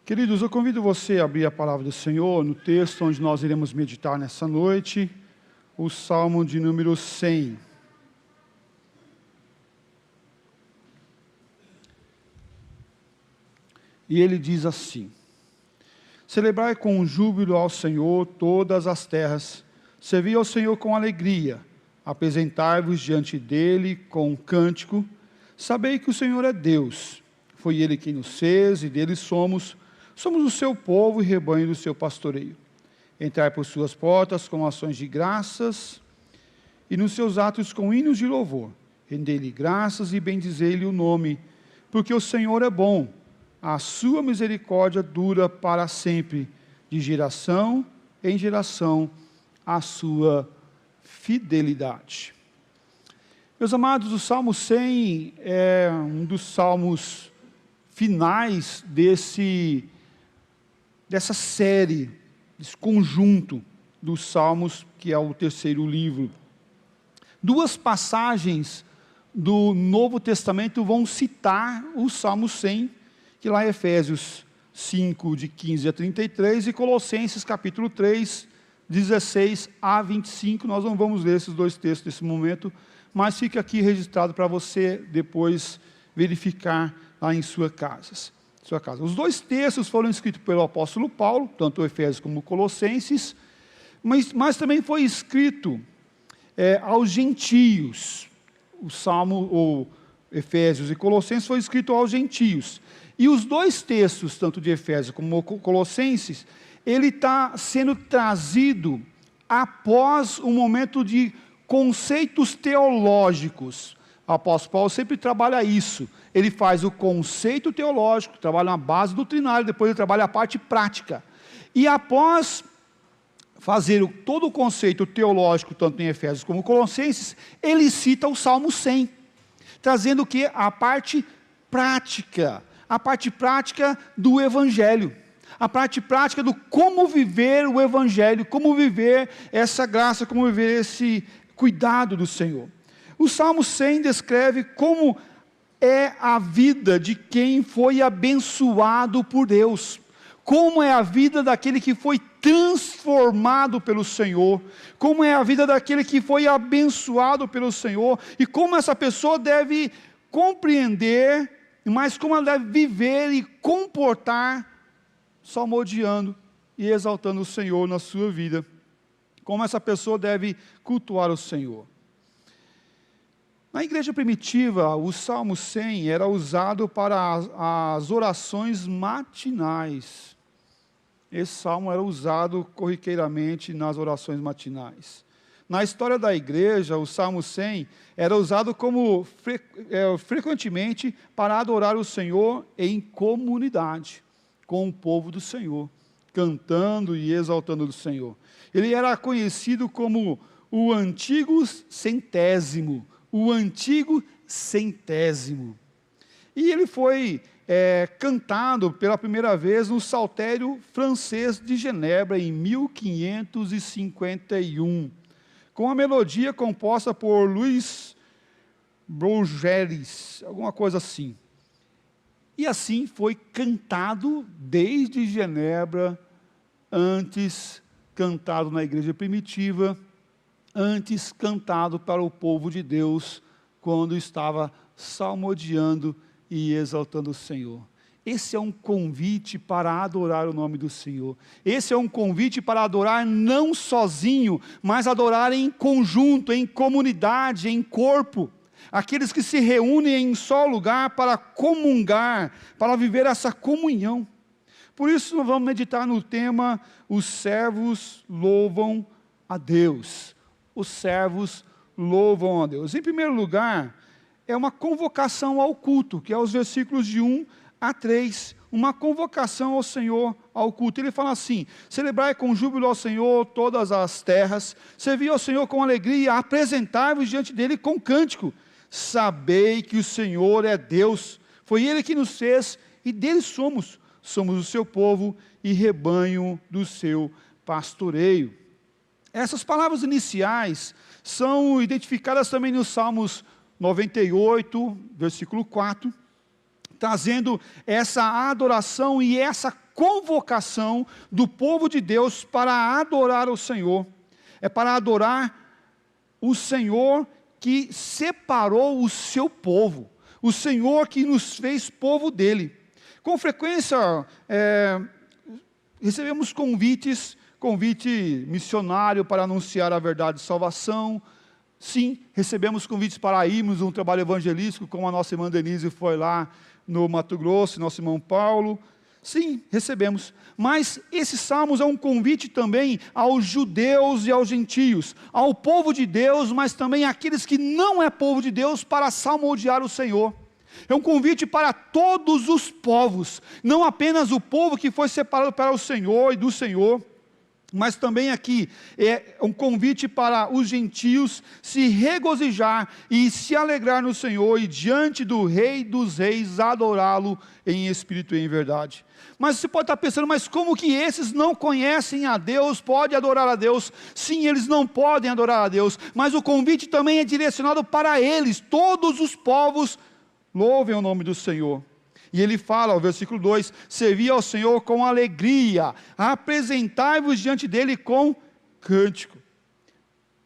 Queridos, eu convido você a abrir a palavra do Senhor no texto onde nós iremos meditar nessa noite, o Salmo de número 100. E ele diz assim: celebrai com júbilo ao Senhor todas as terras, servi ao Senhor com alegria, apresentai-vos diante dele com um cântico, sabei que o Senhor é Deus, foi ele quem nos fez e dele somos o seu povo e rebanho do seu pastoreio. Entrai por suas portas com ações de graças e nos seus atos com hinos de louvor. Rendei-lhe graças e bendizei-lhe o nome, porque o Senhor é bom, a sua misericórdia dura para sempre, de geração em geração, a sua fidelidade. Meus amados, o Salmo 100 é um dos salmos finais dessa série, desse conjunto dos Salmos, que é o terceiro livro. Duas passagens do Novo Testamento vão citar o Salmo 100, que lá é Efésios 5, de 15 a 33, e Colossenses capítulo 3, 16 a 25. Nós não vamos ler esses dois textos nesse momento, mas fica aqui registrado para você depois verificar lá em sua casa. Os dois textos foram escritos pelo apóstolo Paulo, tanto Efésios como Colossenses, mas também foi escrito aos gentios. O Salmo, ou Efésios e Colossenses, foi escrito aos gentios. E os dois textos, tanto de Efésios como Colossenses, ele está sendo trazido após um momento de conceitos teológicos. O apóstolo Paulo sempre trabalha isso. Ele faz o conceito teológico, trabalha na base doutrinária, depois ele trabalha a parte prática. E após fazer todo o conceito teológico, tanto em Efésios como Colossenses, ele cita o Salmo 100, trazendo o que? A parte prática do Evangelho, a parte prática do como viver o Evangelho, como viver essa graça, como viver esse cuidado do Senhor. O Salmo 100 descreve como é a vida de quem foi abençoado por Deus, como é a vida daquele que foi transformado pelo Senhor, como é a vida daquele que foi abençoado pelo Senhor, e como essa pessoa deve compreender, mas como ela deve viver e comportar, salmodiando e exaltando o Senhor na sua vida, como essa pessoa deve cultuar o Senhor. Na igreja primitiva, o Salmo 100 era usado para as orações matinais. Esse salmo era usado corriqueiramente nas orações matinais. Na história da igreja, o Salmo 100 era usado frequentemente para adorar o Senhor em comunidade, com o povo do Senhor, cantando e exaltando o Senhor. Ele era conhecido como o Antigo Centésimo, E ele foi cantado pela primeira vez no Saltério francês de Genebra, em 1551, com a melodia composta por Louis Bourgelis, alguma coisa assim. E assim foi cantado desde Genebra, antes cantado na igreja primitiva, antes cantado para o povo de Deus, quando estava salmodiando e exaltando o Senhor. Esse é um convite para adorar o nome do Senhor. Esse é um convite para adorar não sozinho, mas adorar em conjunto, em comunidade, em corpo. Aqueles que se reúnem em só lugar para comungar, para viver essa comunhão. Por isso nós vamos meditar no tema: os servos louvam a Deus. Os servos louvam a Deus. Em primeiro lugar, é uma convocação ao culto, que é os versículos de 1 a 3, uma convocação ao Senhor, ao culto. Ele fala assim: celebrai com júbilo ao Senhor todas as terras, servi ao Senhor com alegria, apresentai-vos diante dele com cântico, sabei que o Senhor é Deus, foi ele que nos fez e dele somos o seu povo e rebanho do seu pastoreio. Essas palavras iniciais são identificadas também nos Salmos 98, versículo 4, trazendo essa adoração e essa convocação do povo de Deus para adorar o Senhor. É para adorar o Senhor que separou o seu povo, o Senhor que nos fez povo dele. Com frequência, recebemos convite missionário para anunciar a verdade de salvação. Sim, recebemos convites para irmos a um trabalho evangelístico, como a nossa irmã Denise foi lá no Mato Grosso, nosso irmão Paulo. Sim, recebemos. Mas esses salmos é um convite também aos judeus e aos gentios, ao povo de Deus, mas também àqueles que não é povo de Deus, para salmodiar o Senhor. É um convite para todos os povos, não apenas o povo que foi separado para o Senhor e do Senhor, mas também aqui é um convite para os gentios se regozijar e se alegrar no Senhor e diante do Rei dos Reis adorá-lo em espírito e em verdade. Mas você pode estar pensando, mas como que esses não conhecem a Deus, podem adorar a Deus? Sim, eles não podem adorar a Deus, mas o convite também é direcionado para eles, todos os povos louvem o nome do Senhor. E ele fala, o versículo 2, servi ao Senhor com alegria, apresentai-vos diante dele com cântico.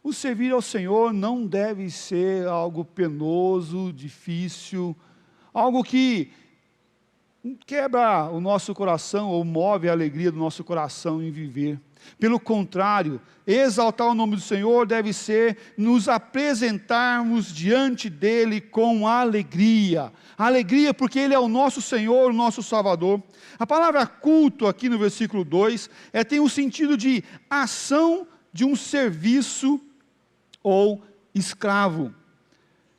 O servir ao Senhor não deve ser algo penoso, difícil, algo que quebra o nosso coração ou move a alegria do nosso coração em viver. Pelo contrário, exaltar o nome do Senhor deve ser nos apresentarmos diante dele com alegria. Alegria porque ele é o nosso Senhor, o nosso Salvador. A palavra culto aqui no versículo 2 tem o sentido de ação de um serviço ou escravo.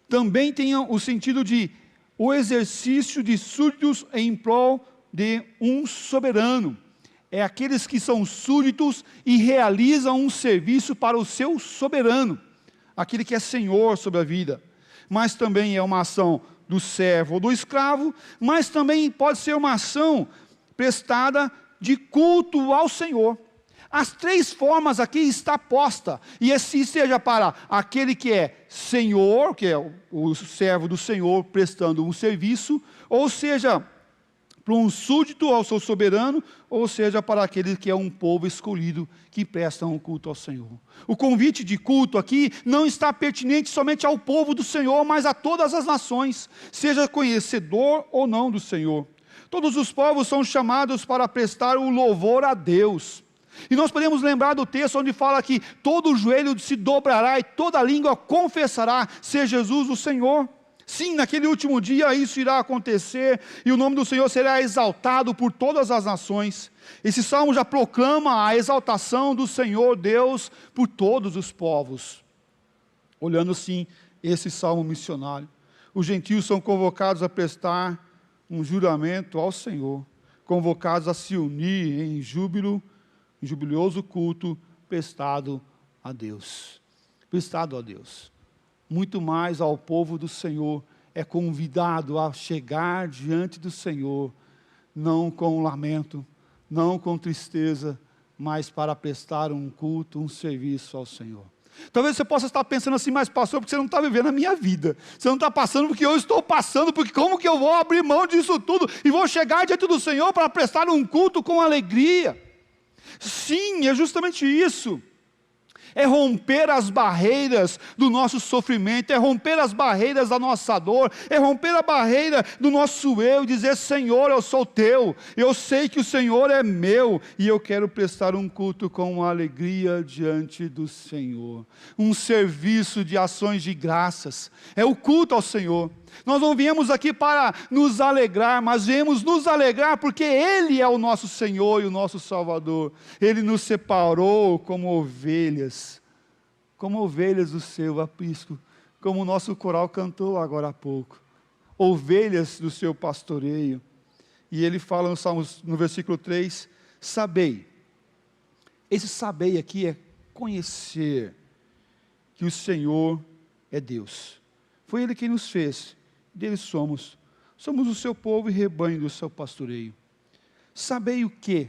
Também tem o sentido de o exercício de súditos em prol de um soberano. É aqueles que são súditos e realizam um serviço para o seu soberano, aquele que é senhor sobre a vida. Mas também é uma ação do servo ou do escravo, mas também pode ser uma ação prestada de culto ao Senhor. As três formas aqui está posta, e assim seja para aquele que é senhor, que é o servo do Senhor prestando um serviço, ou seja, para um súdito ao seu soberano, ou seja, para aquele que é um povo escolhido, que presta um culto ao Senhor. O convite de culto aqui não está pertinente somente ao povo do Senhor, mas a todas as nações, seja conhecedor ou não do Senhor. Todos os povos são chamados para prestar o louvor a Deus. E nós podemos lembrar do texto onde fala que todo joelho se dobrará e toda língua confessará ser Jesus o Senhor. Sim, naquele último dia isso irá acontecer e o nome do Senhor será exaltado por todas as nações. Esse salmo já proclama a exaltação do Senhor Deus por todos os povos. Olhando sim esse salmo missionário, os gentios são convocados a prestar um juramento ao Senhor, convocados a se unir em júbilo, em jubilioso culto prestado a Deus. Prestado a Deus. Muito mais ao povo do Senhor é convidado a chegar diante do Senhor, não com lamento, não com tristeza, mas para prestar um culto, um serviço ao Senhor. Talvez você possa estar pensando assim, mas pastor, porque você não está vivendo a minha vida, você não está passando porque eu estou passando, porque como que eu vou abrir mão disso tudo, e vou chegar diante do Senhor para prestar um culto com alegria? Sim, é justamente isso. É romper as barreiras do nosso sofrimento, é romper as barreiras da nossa dor, é romper a barreira do nosso eu e dizer, Senhor, eu sou teu, eu sei que o Senhor é meu, e eu quero prestar um culto com alegria diante do Senhor. Um serviço de ações de graças, é o culto ao Senhor. Nós não viemos aqui para nos alegrar, mas viemos nos alegrar porque Ele é o nosso Senhor e o nosso Salvador. Ele nos separou como ovelhas do seu aprisco, como o nosso coral cantou agora há pouco. Ovelhas do seu pastoreio. E ele fala no versículo 3, sabei. Esse sabei aqui é conhecer que o Senhor é Deus. Foi Ele quem nos fez. Dele somos o seu povo e rebanho do seu pastoreio. Sabei o quê?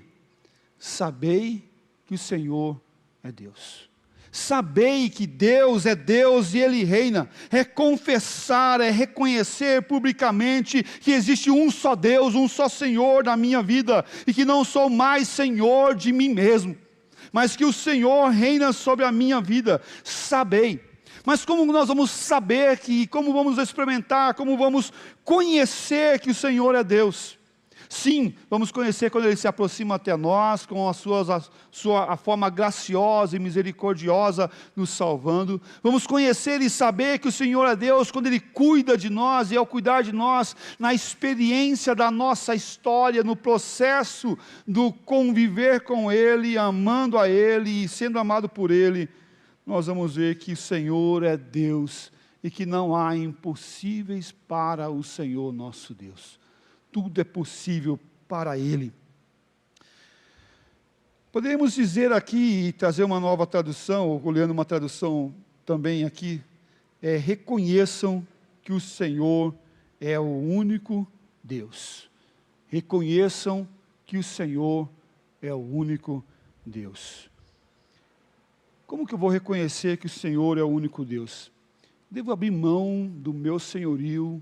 Sabei que o Senhor é Deus. Sabei que Deus é Deus e Ele reina. É confessar, é reconhecer publicamente que existe um só Deus, um só Senhor na minha vida, e que não sou mais Senhor de mim mesmo, mas que o Senhor reina sobre a minha vida. Sabei. Mas como nós vamos saber como vamos experimentar, como vamos conhecer que o Senhor é Deus? Sim, vamos conhecer quando Ele se aproxima até nós, com a sua forma graciosa e misericordiosa nos salvando. Vamos conhecer e saber que o Senhor é Deus quando Ele cuida de nós, e ao cuidar de nós, na experiência da nossa história, no processo do conviver com Ele, amando a Ele e sendo amado por Ele, nós vamos ver que o Senhor é Deus e que não há impossíveis para o Senhor nosso Deus. Tudo é possível para Ele. Podemos dizer aqui, e trazer uma nova tradução, ou olhando uma tradução também aqui, reconheçam que o Senhor é o único Deus. Reconheçam que o Senhor é o único Deus. Como que eu vou reconhecer que o Senhor é o único Deus? Devo abrir mão do meu senhorio,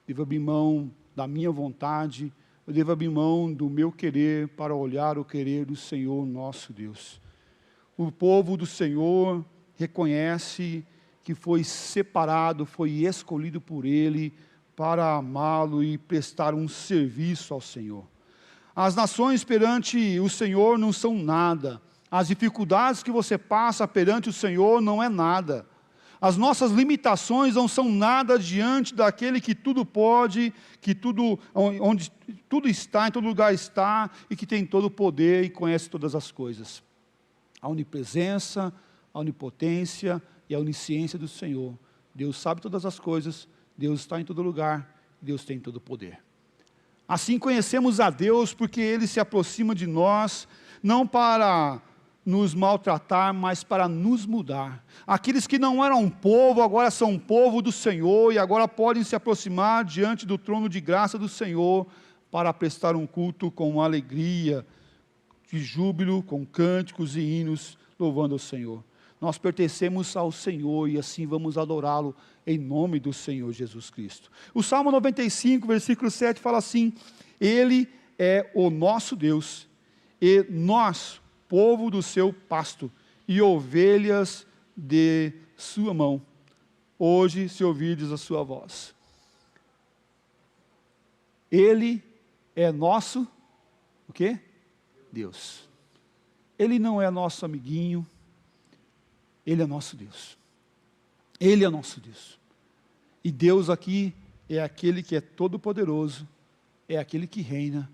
devo abrir mão da minha vontade, eu devo abrir mão do meu querer para olhar o querer do Senhor nosso Deus. O povo do Senhor reconhece que foi separado, foi escolhido por Ele para amá-lo e prestar um serviço ao Senhor. As nações perante o Senhor não são nada. As dificuldades que você passa perante o Senhor não é nada. As nossas limitações não são nada diante daquele que tudo pode, onde tudo está, em todo lugar está, e que tem todo o poder e conhece todas as coisas. A onipresença, a onipotência e a onisciência do Senhor. Deus sabe todas as coisas, Deus está em todo lugar, Deus tem todo o poder. Assim conhecemos a Deus porque Ele se aproxima de nós, não para nos maltratar, mas para nos mudar. Aqueles que não eram povo, agora são povo do Senhor, e agora podem se aproximar diante do trono de graça do Senhor, para prestar um culto com alegria, de júbilo, com cânticos e hinos, louvando ao Senhor. Nós pertencemos ao Senhor, e assim vamos adorá-lo, em nome do Senhor Jesus Cristo. O Salmo 95, versículo 7, fala assim: Ele é o nosso Deus, e nós, povo do seu pasto, e ovelhas de sua mão. Hoje, se ouvirdes a sua voz. Ele é nosso, o quê? Deus. Ele não é nosso amiguinho, Ele é nosso Deus. Ele é nosso Deus. E Deus aqui é aquele que é todo poderoso, é aquele que reina.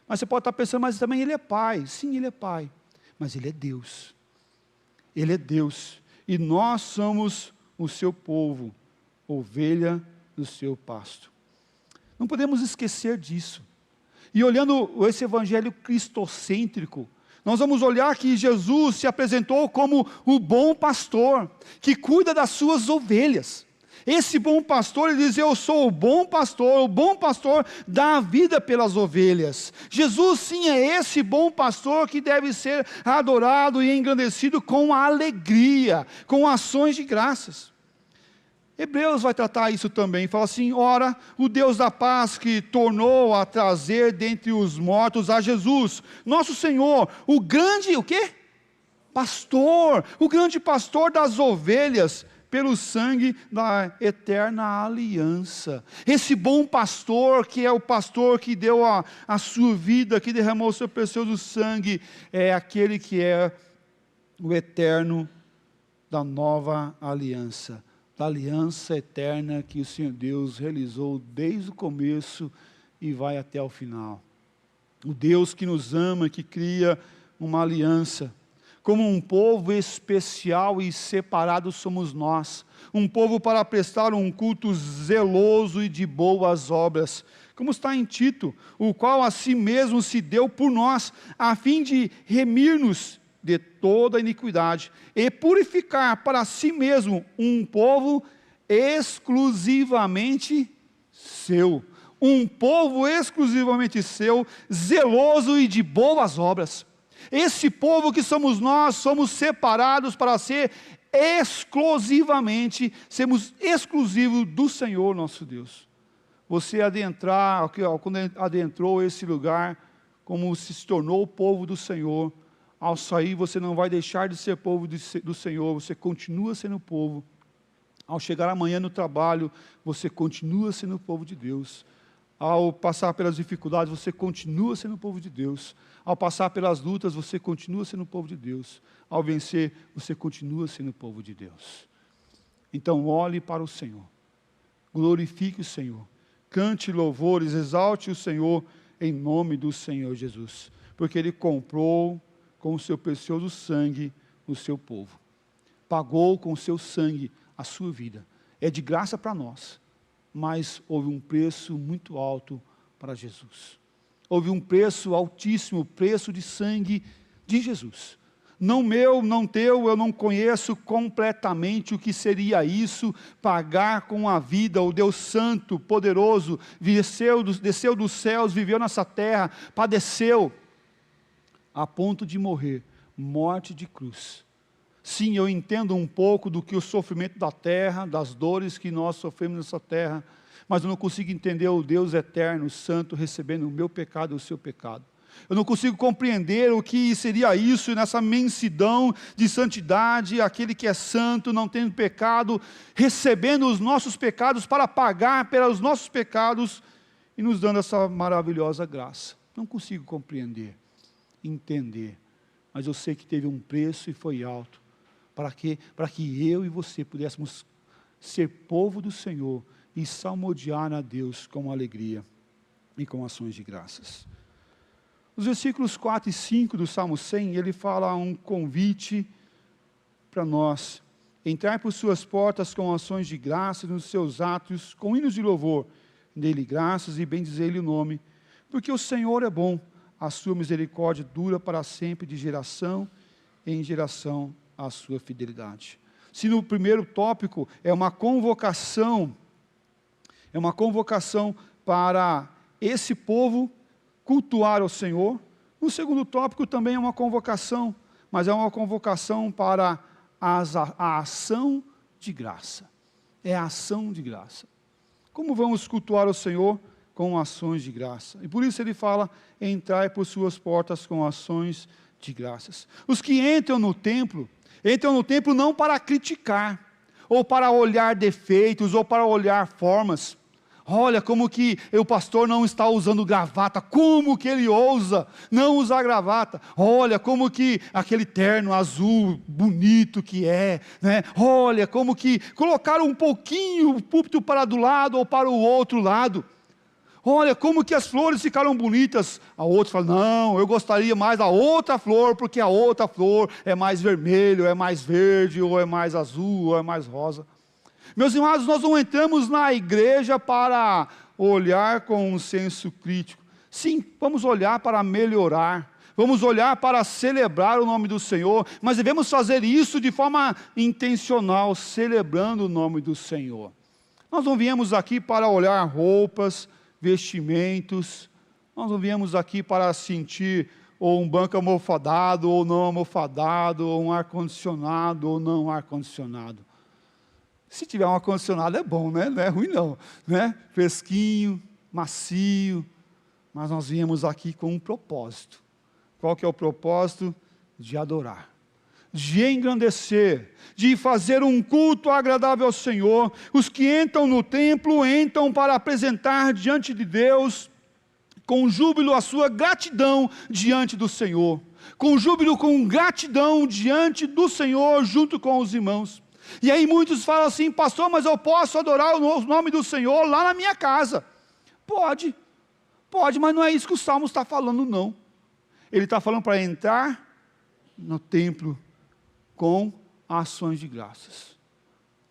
Mas você pode estar pensando, mas também Ele é Pai. Sim, Ele é Pai. Mas Ele é Deus. Ele é Deus. E nós somos o seu povo, ovelha do seu pasto. Não podemos esquecer disso. E olhando esse evangelho cristocêntrico, nós vamos olhar que Jesus se apresentou como o bom pastor, que cuida das suas ovelhas. Esse bom pastor, ele diz: eu sou o bom pastor dá a vida pelas ovelhas. Jesus sim é esse bom pastor que deve ser adorado e engrandecido com alegria, com ações de graças. Hebreus vai tratar isso também, fala assim: ora, o Deus da paz que tornou a trazer dentre os mortos a Jesus, nosso Senhor, o grande, o quê? Pastor, o grande pastor das ovelhas, pelo sangue da eterna aliança. Esse bom pastor, que é o pastor que deu a sua vida, que derramou o seu precioso sangue, é aquele que é o eterno da nova aliança, da aliança eterna que o Senhor Deus realizou desde o começo e vai até o final. O Deus que nos ama, que cria uma aliança. Como um povo especial e separado somos nós, um povo para prestar um culto zeloso e de boas obras, como está em Tito, o qual a si mesmo se deu por nós, a fim de remir-nos de toda iniquidade, e purificar para si mesmo um povo exclusivamente seu, zeloso e de boas obras. Esse povo que somos nós, somos separados para ser exclusivamente, sermos exclusivos do Senhor nosso Deus. Você quando adentrou esse lugar, como se tornou o povo do Senhor, ao sair você não vai deixar de ser povo do Senhor, você continua sendo povo. Ao chegar amanhã no trabalho, você continua sendo o povo de Deus. Ao passar pelas dificuldades, você continua sendo o povo de Deus. Ao passar pelas lutas, você continua sendo o povo de Deus. Ao vencer, você continua sendo o povo de Deus. Então, olhe para o Senhor. Glorifique o Senhor. Cante louvores, exalte o Senhor em nome do Senhor Jesus. Porque Ele comprou com o seu precioso sangue o seu povo. Pagou com o seu sangue a sua vida. É de graça para nós. Mas houve um preço muito alto para Jesus. Houve um preço altíssimo, preço de sangue de Jesus. Não meu, não teu, eu não conheço completamente o que seria isso, pagar com a vida. O Deus Santo, poderoso, desceu dos céus, viveu nessa terra, padeceu, a ponto de morrer, morte de cruz. Sim, eu entendo um pouco do que o sofrimento da terra, das dores que nós sofremos nessa terra, mas eu não consigo entender o Deus eterno, santo, recebendo o meu pecado e o seu pecado. Eu não consigo compreender o que seria isso nessa imensidão de santidade, aquele que é santo, não tendo pecado, recebendo os nossos pecados para pagar pelos nossos pecados e nos dando essa maravilhosa graça. Não consigo compreender, entender, mas eu sei que teve um preço e foi alto. Para que eu e você pudéssemos ser povo do Senhor e salmodiar a Deus com alegria e com ações de graças. Os versículos 4 e 5 do Salmo 100, ele fala um convite para nós. Entrar por suas portas com ações de graças, nos seus atos, com hinos de louvor. Dê-lhe graças e bendizer-lhe o nome. Porque o Senhor é bom, a sua misericórdia dura para sempre, de geração em geração, a sua fidelidade. Se no primeiro tópico é uma convocação para esse povo cultuar ao Senhor, no segundo tópico também é uma convocação, mas é uma convocação para a ação de graça. É a ação de graça. Como vamos cultuar ao Senhor? Com ações de graça. E por isso ele fala, entrai por suas portas com ações de graças. Os que entram no templo não para criticar, ou para olhar defeitos, ou para olhar formas. Olha como que o pastor não está usando gravata, como que ele ousa não usar gravata? Olha como que aquele terno azul bonito que é, né? Olha como que colocaram um pouquinho o púlpito para do lado ou para o outro lado. Olha como que as flores ficaram bonitas. A outra fala, não, eu gostaria mais da outra flor, porque a outra flor é mais vermelho, é mais verde, ou é mais azul, ou é mais rosa. Meus irmãos, nós não entramos na igreja para olhar com um senso crítico. Sim, vamos olhar para melhorar. Vamos olhar para celebrar o nome do Senhor, mas devemos fazer isso de forma intencional, celebrando o nome do Senhor. Nós não viemos aqui para olhar roupas, vestimentos, nós não viemos aqui para sentir ou um banco almofadado ou não almofadado, ou um ar-condicionado ou não ar-condicionado. Se tiver um ar-condicionado é bom, né? Não é ruim não, né? Fresquinho, macio, mas nós viemos aqui com um propósito. Qual que é o propósito? De adorar, de engrandecer, de fazer um culto agradável ao Senhor. Os que entram no templo, entram para apresentar diante de Deus, com júbilo, a sua gratidão diante do Senhor. Com júbilo, com gratidão diante do Senhor, junto com os irmãos. E aí muitos falam assim, pastor, mas eu posso adorar o nome do Senhor lá na minha casa. Pode, mas não é isso que o Salmo está falando, não. Ele está falando para entrar no templo com ações de graças.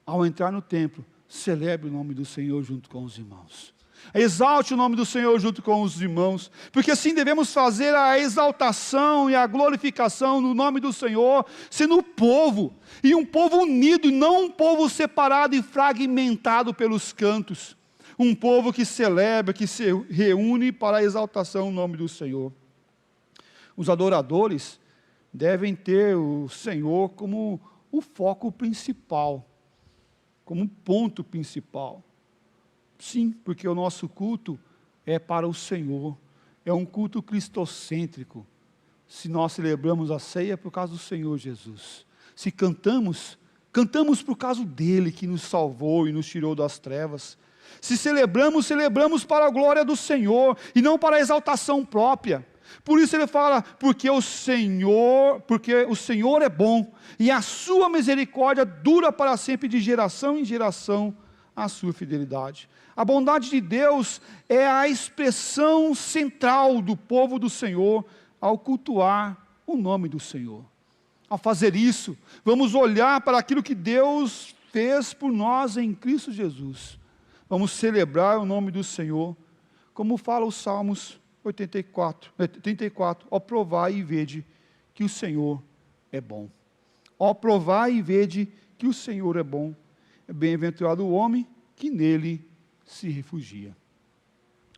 Ao entrar no templo, celebre o nome do Senhor junto com os irmãos. Exalte o nome do Senhor junto com os irmãos, porque assim devemos fazer a exaltação e a glorificação no nome do Senhor, sendo o povo, e um povo unido, e não um povo separado e fragmentado pelos cantos. Um povo que celebra, que se reúne para a exaltação do nome do Senhor. Os adoradores, devem ter o Senhor como o foco principal, como ponto principal. Sim, porque o nosso culto é para o Senhor, é um culto cristocêntrico. Se nós celebramos a ceia, é por causa do Senhor Jesus. Se cantamos, cantamos por causa dele, que nos salvou e nos tirou das trevas. Se celebramos, celebramos para a glória do Senhor, e não para a exaltação própria. Por isso ele fala, porque o Senhor é bom, e a sua misericórdia dura para sempre, de geração em geração, a sua fidelidade. A bondade de Deus é a expressão central do povo do Senhor, ao cultuar o nome do Senhor. Ao fazer isso, vamos olhar para aquilo que Deus fez por nós em Cristo Jesus. Vamos celebrar o nome do Senhor, como fala os Salmos 34. Ó, provai e vede que o Senhor é bom. Ó, provai e vede que o Senhor é bom. É bem-aventurado o homem que nele se refugia.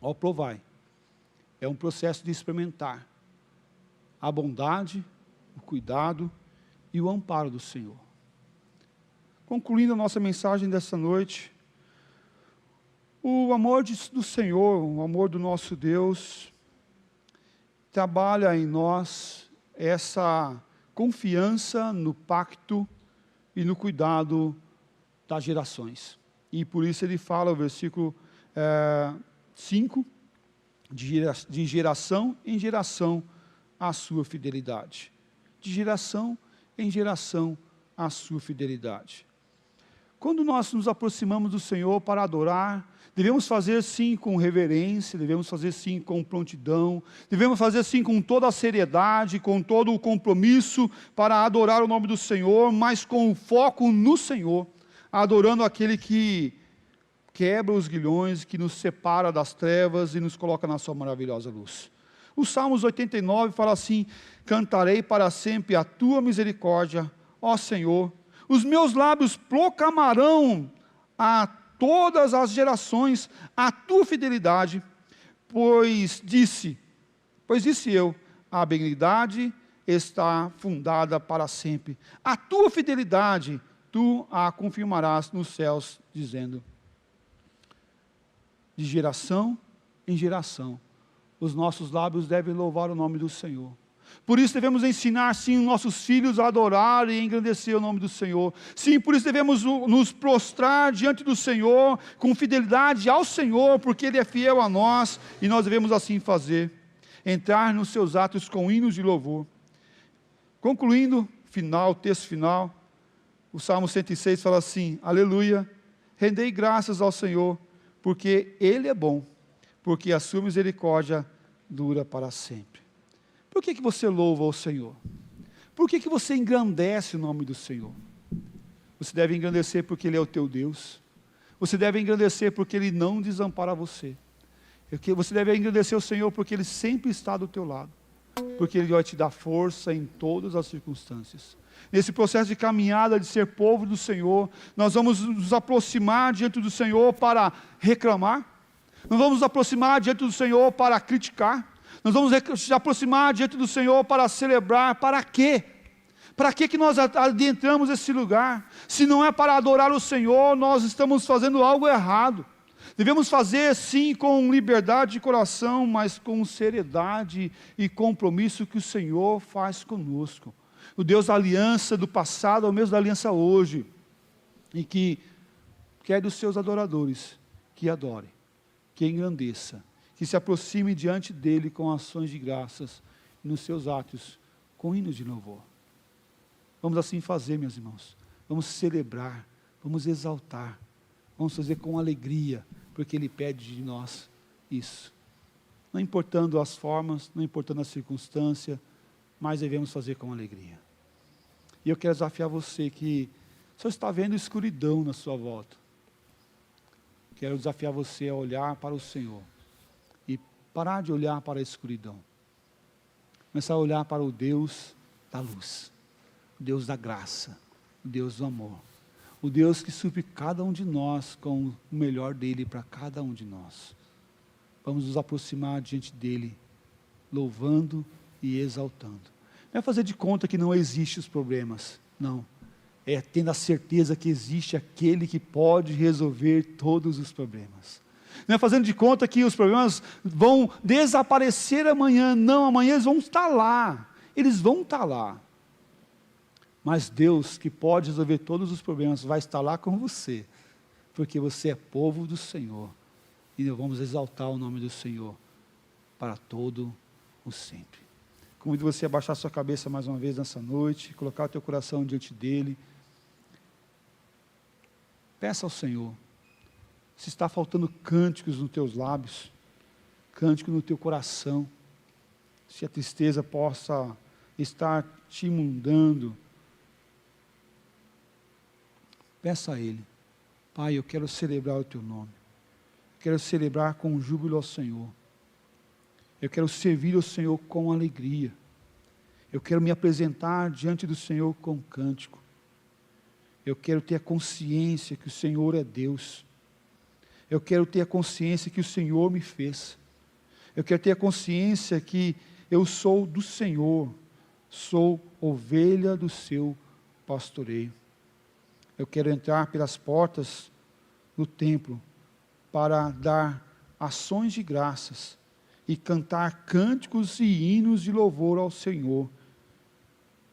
Ó, provai. É um processo de experimentar a bondade, o cuidado e o amparo do Senhor. Concluindo a nossa mensagem dessa noite, o amor do Senhor, o amor do nosso Deus, trabalha em nós essa confiança no pacto e no cuidado das gerações. E por isso ele fala, o versículo 5, de geração em geração a sua fidelidade. De geração em geração a sua fidelidade. Quando nós nos aproximamos do Senhor para adorar, devemos fazer sim com reverência, devemos fazer sim com prontidão, devemos fazer sim com toda a seriedade, com todo o compromisso para adorar o nome do Senhor, mas com o foco no Senhor, adorando aquele que quebra os grilhões, que nos separa das trevas e nos coloca na sua maravilhosa luz. O Salmos 89 fala assim: cantarei para sempre a tua misericórdia, ó Senhor. Os meus lábios proclamarão a todas as gerações a tua fidelidade, pois disse eu, a benignidade está fundada para sempre. A tua fidelidade, tu a confirmarás nos céus, dizendo, de geração em geração, os nossos lábios devem louvar o nome do Senhor. Por isso devemos ensinar, sim, nossos filhos a adorar e engrandecer o nome do Senhor. Sim, por isso devemos nos prostrar diante do Senhor, com fidelidade ao Senhor, porque Ele é fiel a nós, e nós devemos assim fazer. Entrar nos seus atos com hinos de louvor. Concluindo, texto final, o Salmo 106 fala assim: aleluia, rendei graças ao Senhor, porque Ele é bom, porque a sua misericórdia dura para sempre. Por que você louva ao Senhor? Por que você engrandece o nome do Senhor? Você deve engrandecer porque Ele é o teu Deus. Você deve engrandecer porque Ele não desampara você. Você deve engrandecer o Senhor porque Ele sempre está do teu lado. Porque Ele vai te dar força em todas as circunstâncias. Nesse processo de caminhada, de ser povo do Senhor, nós vamos nos aproximar diante do Senhor para reclamar. Nós vamos nos aproximar diante do Senhor para criticar. Nós vamos nos aproximar diante do Senhor para celebrar. Para quê? Para que nós adentramos esse lugar? Se não é para adorar o Senhor, nós estamos fazendo algo errado. Devemos fazer sim com liberdade de coração, mas com seriedade e compromisso que o Senhor faz conosco. O Deus da aliança do passado é o mesmo da aliança hoje. E que quer dos seus adoradores que adore, que engrandeça, que se aproxime diante dEle com ações de graças, e nos seus atos com hinos de louvor. Vamos assim fazer, meus irmãos. Vamos celebrar, vamos exaltar, vamos fazer com alegria, porque Ele pede de nós isso. Não importando as formas, não importando a circunstância, mas devemos fazer com alegria. E eu quero desafiar você que só está vendo escuridão na sua volta. Quero desafiar você a olhar para o Senhor e parar de olhar para a escuridão. Começar a olhar para o Deus da luz, o Deus da graça, o Deus do amor, o Deus que supre cada um de nós com o melhor dEle para cada um de nós. Vamos nos aproximar diante dEle, louvando e exaltando. Não é fazer de conta que não existem os problemas. Não. É tendo a certeza que existe aquele que pode resolver todos os problemas. Não é fazendo de conta que os problemas vão desaparecer amanhã. Não, amanhã eles vão estar lá. Eles vão estar lá. Mas Deus, que pode resolver todos os problemas, vai estar lá com você. Porque você é povo do Senhor. E nós vamos exaltar o nome do Senhor para todo o sempre. Convido você a baixar sua cabeça mais uma vez nessa noite, colocar o teu coração diante dEle. Peça ao Senhor, se está faltando cânticos nos teus lábios, cântico no teu coração, se a tristeza possa estar te inundando, peça a Ele, Pai, eu quero celebrar o Teu nome, eu quero celebrar com júbilo ao Senhor, eu quero servir ao Senhor com alegria, eu quero me apresentar diante do Senhor com cântico, eu quero ter a consciência que o Senhor é Deus, eu quero ter a consciência que o Senhor me fez, eu quero ter a consciência que eu sou do Senhor, sou ovelha do seu pastoreio. Eu quero entrar pelas portas do templo para dar ações de graças e cantar cânticos e hinos de louvor ao Senhor,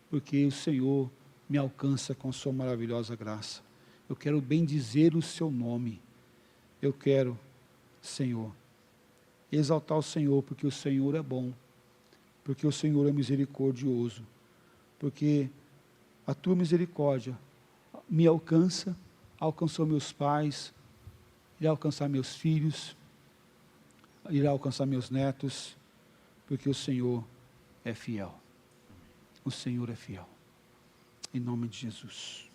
porque o Senhor me alcança com sua maravilhosa graça. Eu quero bendizer o seu nome. Eu quero, Senhor, exaltar o Senhor, porque o Senhor é bom, porque o Senhor é misericordioso, porque a tua misericórdia me alcança, alcançou meus pais, irá alcançar meus filhos, irá alcançar meus netos, porque o Senhor é fiel. O Senhor é fiel. Em nome de Jesus.